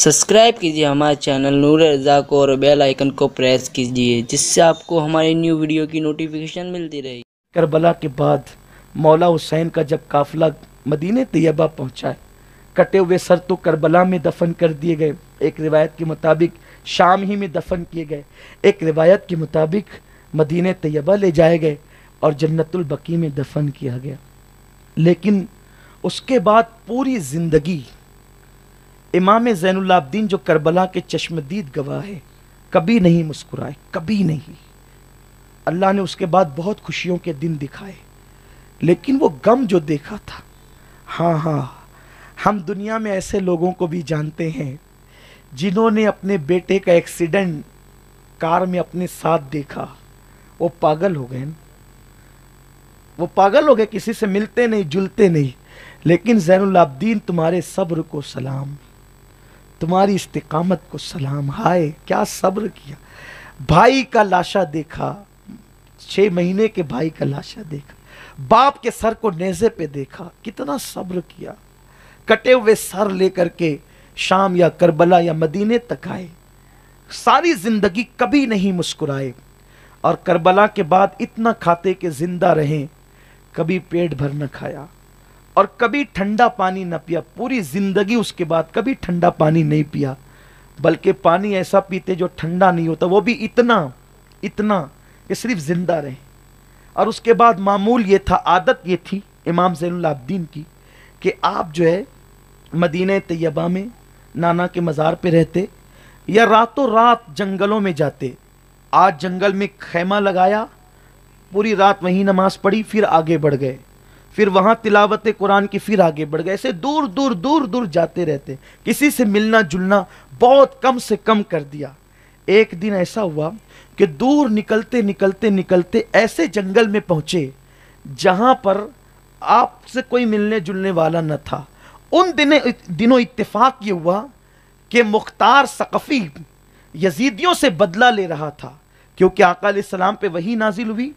Subscribe कीजिए हमारे channel नूर रज़ा को और बेल आइकन को प्रेस कीजिए जिससे आपको हमारी न्यू वीडियो की नोटिफिकेशन मिलती रहे। करबला के बाद मौला हुसैन का जब काफिला मदीने तैयबा पहुंचा है, कटे हुए सर तो करबला में दफन कर दिए गए, एक रिवायत के मुताबिक शाम ही में दफन किए गए, एक रिवायत के मुताबिक मदीने तैयबा ले जाए गए और जन्नतुल बकी में दफन किया गया। लेकिन उसके बाद पूरी जिंदगी इमाम ज़ैनुल आबिदीन जो करबला के चश्मदीद गवाह है, कभी नहीं मुस्कुराए, कभी नहीं। अल्लाह ने उसके बाद बहुत खुशियों के दिन दिखाए, लेकिन वो गम जो देखा था, हाँ, हम दुनिया में ऐसे लोगों को भी जानते हैं जिन्होंने अपने बेटे का एक्सीडेंट कार में अपने साथ देखा, वो पागल हो गए, वो पागल हो गए, किसी से मिलते नहीं जुलते नहीं। लेकिन ज़ैनुल आबिदीन तुम्हारे सब्र को सलाम, तुम्हारी इस्तिकामत को सलाम। हाय क्या सब्र किया, भाई का लाशा देखा, 6 महीने के भाई का लाशा देखा, बाप के सर को नेज़े पे देखा, कितना सब्र किया। कटे हुए सर लेकर के शाम या करबला या मदीने तक आए, सारी जिंदगी कभी नहीं मुस्कुराए। और करबला के बाद इतना खाते कि जिंदा रहें, कभी पेट भर न खाया और कभी ठंडा पानी न पिया। पूरी जिंदगी उसके बाद कभी ठंडा पानी नहीं पिया, बल्कि पानी ऐसा पीते जो ठंडा नहीं होता, वो भी इतना कि सिर्फ जिंदा रहे। और उसके बाद मामूल ये था, आदत ये थी इमाम ज़ैनुल आबिदीन की कि आप जो है मदीने तैयबा में नाना के मज़ार पे रहते या रातों रात जंगलों में जाते। आज जंगल में खैमा लगाया, पूरी रात वहीं नमाज पढ़ी, फिर आगे बढ़ गए, फिर वहाँ तिलावत कुरान की, फिर आगे बढ़ गए। ऐसे दूर दूर जाते रहते, किसी से मिलना जुलना बहुत कम से कम कर दिया। एक दिन ऐसा हुआ कि दूर निकलते ऐसे जंगल में पहुंचे जहां पर आपसे कोई मिलने जुलने वाला न था। उन दिनों इत्तेफाक ये हुआ कि मुख्तार सकफी यजीदियों से बदला ले रहा था, क्योंकि आका अलैहिस्सलाम पे वही नाजिल हुई।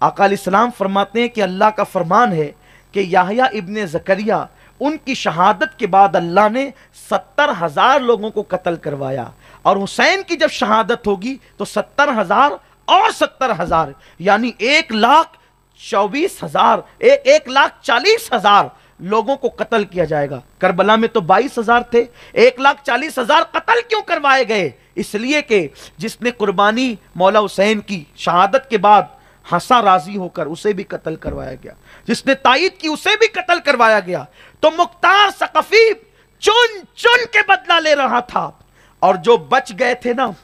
आका अलैहिस्सलाम फरमाते हैं कि अल्लाह का फरमान है कि याहया इब्ने ज़करिया, उनकी शहादत के बाद अल्लाह ने 70,000 लोगों को कत्ल करवाया, और हुसैन की जब शहादत होगी तो 70,000 और 70,000 यानी 1,24,000 1,40,000 लोगों को कत्ल किया जाएगा। करबला में तो 22,000 थे, 1,40,000 कत्ल क्यों करवाए गए? इसलिए कि जिसने कुर्बानी मौला हुसैन की शहादत के बाद हंसा राजी होकर, उसे भी कत्ल करवाया गया, जिसने तायीद की उसे भी कत्ल करवाया गया। तो मुख्तार सकफी चुन चुन के बदला ले रहा था, और जो बच गए थे ना,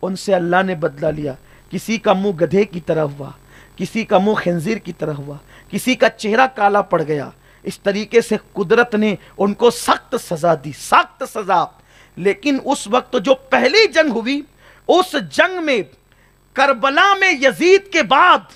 उनसे अल्लाह ने बदला लिया। किसी का मुंह गधे की तरह हुआ, किसी का मुंह खंजीर की तरह हुआ, किसी का चेहरा काला पड़ गया। इस तरीके से कुदरत ने उनको सख्त सजा दी, सख्त सजा। लेकिन उस वक्त जो पहली जंग हुई, उस जंग में करबला में यजीद के बाद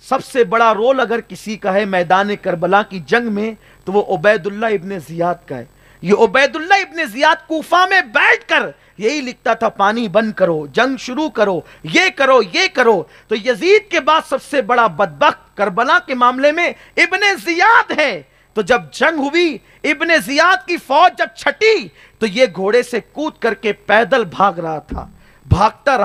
सबसे बड़ा रोल अगर किसी का है मैदान करबला की जंग में, तो वो उबैदुल्ला इब्ने जियाद का है। ये उबैदुल्ला इब्ने जियाद कूफा में बैठकर यही लिखता था, पानी बंद करो, जंग शुरू करो, ये करो, ये करो। तो यजीद के बाद सबसे बड़ा बदबख्त करबला के मामले में इब्ने जियाद है। तो जब जंग हुई, इब्ने जियाद की फौज जब छटी, तो ये घोड़े से कूद करके पैदल भाग रहा था, भागता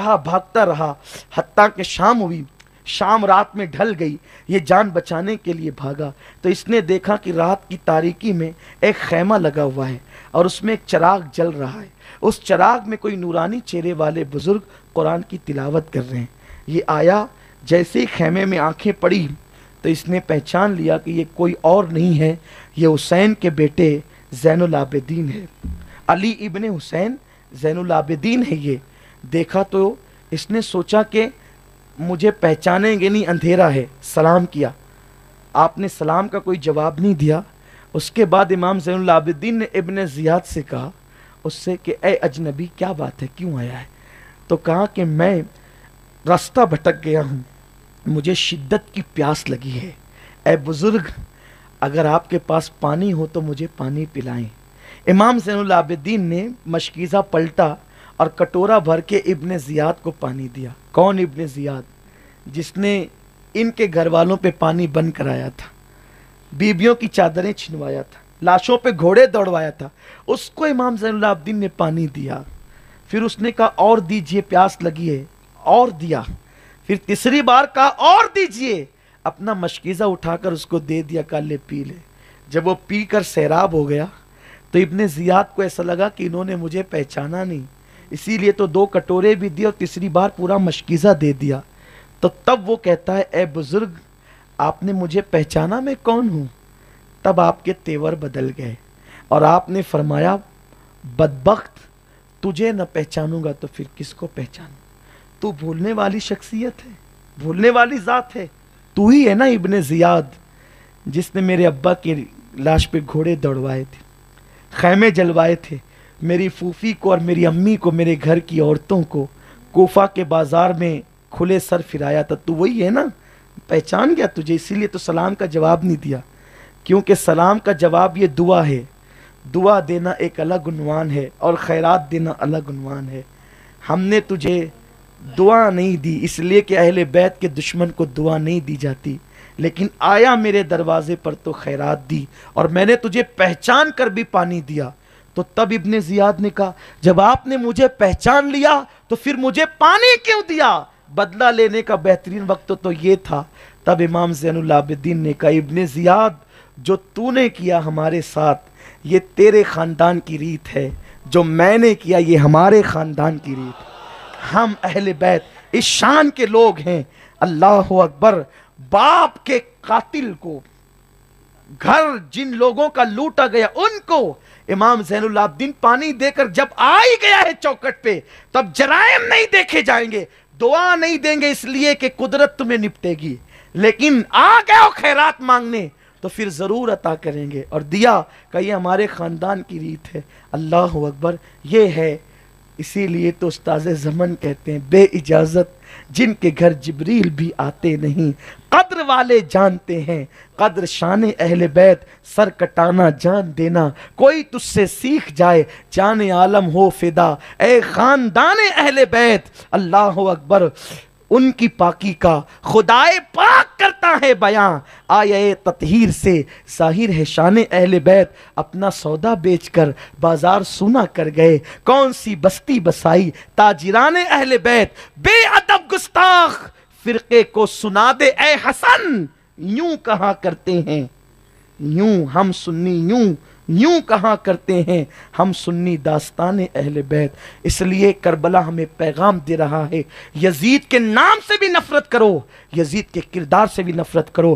रहा, हत्ता कि शाम हुई। शाम रात में ढल गई, ये जान बचाने के लिए भागा, तो इसने देखा कि रात की तारीकी में एक खैमा लगा हुआ है और उसमें एक चिराग जल रहा है। उस चिराग में कोई नूरानी चेहरे वाले बुजुर्ग कुरान की तिलावत कर रहे हैं। ये आया, जैसे ही खैमे में आंखें पड़ी तो इसने पहचान लिया कि ये कोई और नहीं है, ये हुसैन के बेटे ज़ैनुल आबिदीन है, अली इब्ने हुसैन ज़ैनुल आबिदीन है। ये देखा तो इसने सोचा कि मुझे पहचानेंगे नहीं, अंधेरा है। सलाम किया, आपने सलाम का कोई जवाब नहीं दिया। उसके बाद इमाम ज़ैनुल आबिदीन ने इब्ने जियाद से कहा उससे कि ए अजनबी, क्या बात है, क्यों आया है? तो कहा कि मैं रास्ता भटक गया हूँ, मुझे शिद्दत की प्यास लगी है। ए बुजुर्ग, अगर आपके पास पानी हो तो मुझे पानी पिलाएं। इमाम ज़ैनुल आबिदीन ने मशकीज़ा पलटा और कटोरा भर के इब्ने जियाद को पानी दिया। कौन इब्ने जियाद? जिसने इनके घर वालों पे पानी बंद कराया था, बीबियों की चादरें छिनवाया था। لاشوں پہ گھوڑے دوڑوایا تھا، اس کو امام زین العابدین نے پانی دیا، پھر اس نے کہا اور دیجئے، پیاس لگی ہے، اور دیا، پھر تیسری بار کہا اور دیجئے، اپنا مشکیزہ اٹھا کر اس کو دے دیا، کہا لے پی لے۔ جب وہ پی کر سیراب ہو گیا تو ابن زیاد کو ایسا لگا کہ انہوں نے مجھے پہچانا نہیں، اسی لیے تو 2 کٹورے بھی دیے اور تیسری بار پورا مشکیزہ دے دیا۔ تو تب وہ کہتا ہے اے بزرگ آپ نے مجھے پہچانا میں کون ہوں؟ تب آپ کے تیور بدل گئے اور آپ نے فرمایا بدبخت، تجھے نہ پہچانوں گا تو پھر کس کو پہچانوں؟ تو بھولنے والی شخصیت ہے، بھولنے والی ذات ہے، تو ہی ہے نا ابن زیاد جس نے میرے ابا کی لاش پہ گھوڑے دوڑوائے تھے، خیمے جلوائے تھے، میری پھوپھی کو اور میری امی کو، میرے گھر کی عورتوں کو کوفہ کے بازار میں کھلے سر پھرایا تھا، تو وہی ہے نا، پہچان گیا تجھے، اسی لیے تو سلام کا جواب نہیں دیا، کیونکہ سلام کا جواب یہ دعا ہے، دعا دینا ایک الگ عنوان ہے اور خیرات دینا الگ عنوان ہے۔ ہم نے تجھے دعا نہیں دی اس لیے کہ اہل بیت کے دشمن کو دعا نہیں دی جاتی، لیکن آیا میرے دروازے پر تو خیرات دی، اور میں نے تجھے پہچان کر بھی پانی دیا۔ تو تب ابن زیاد نے کہا جب آپ نے مجھے پہچان لیا تو پھر مجھے پانی کیوں دیا؟ بدلہ لینے کا بہترین وقت تو یہ تھا۔ تب امام زین العابدین نے کہا ابن زیاد جو تو نے کیا ہمارے ساتھ یہ تیرے خاندان کی ریت ہے، جو میں نے کیا یہ ہمارے خاندان کی ریت ہے، ہم اہل بیت اس شان کے لوگ ہیں۔ اللہ اکبر۔ باپ کے قاتل کو، گھر جن لوگوں کا لوٹا گیا ان کو امام زین العابدین پانی دے کر جب آ ہی گیا ہے چوکٹ پہ، تب جرائم نہیں دیکھے جائیں گے، دعا نہیں دیں گے اس لیے کہ قدرت تمہیں نپٹے گی، لیکن آ گئے ہو خیرات مانگنے تو پھر ضرور عطا کریں گے، اور دیا کہ یہ ہمارے خاندان کی ریت ہے۔ اللہ اکبر۔ یہ ہے، اسی لیے تو استاذ زمن کہتے ہیں بے اجازت جن کے گھر جبریل بھی آتے نہیں، قدر والے جانتے ہیں قدر شان اہل بیت، سر کٹانا جان دینا کوئی تجھ سے سیکھ جائے، جان عالم ہو فدا اے خاندان اہل بیت۔ اللہ اکبر۔ ان کی پاکی کا خدائے پاک کرتا ہے بیاں، آیہ تطہیر سے ظاہر ہے شان اہل بیت، اپنا سودا بیچ کر بازار سونا کر گئے، کون سی بستی بسائی تاجران اہل بیت، بے ادب گستاخ فرقے کو سنا دے اے حسن، یوں کہا کرتے ہیں، یوں ہم سنی یوں کہا کرتے ہیں ہم سنی داستان اہل بیت۔ اس لیے کربلا ہمیں پیغام دے رہا ہے، یزید کے نام سے بھی نفرت کرو، یزید کے کردار سے بھی نفرت کرو۔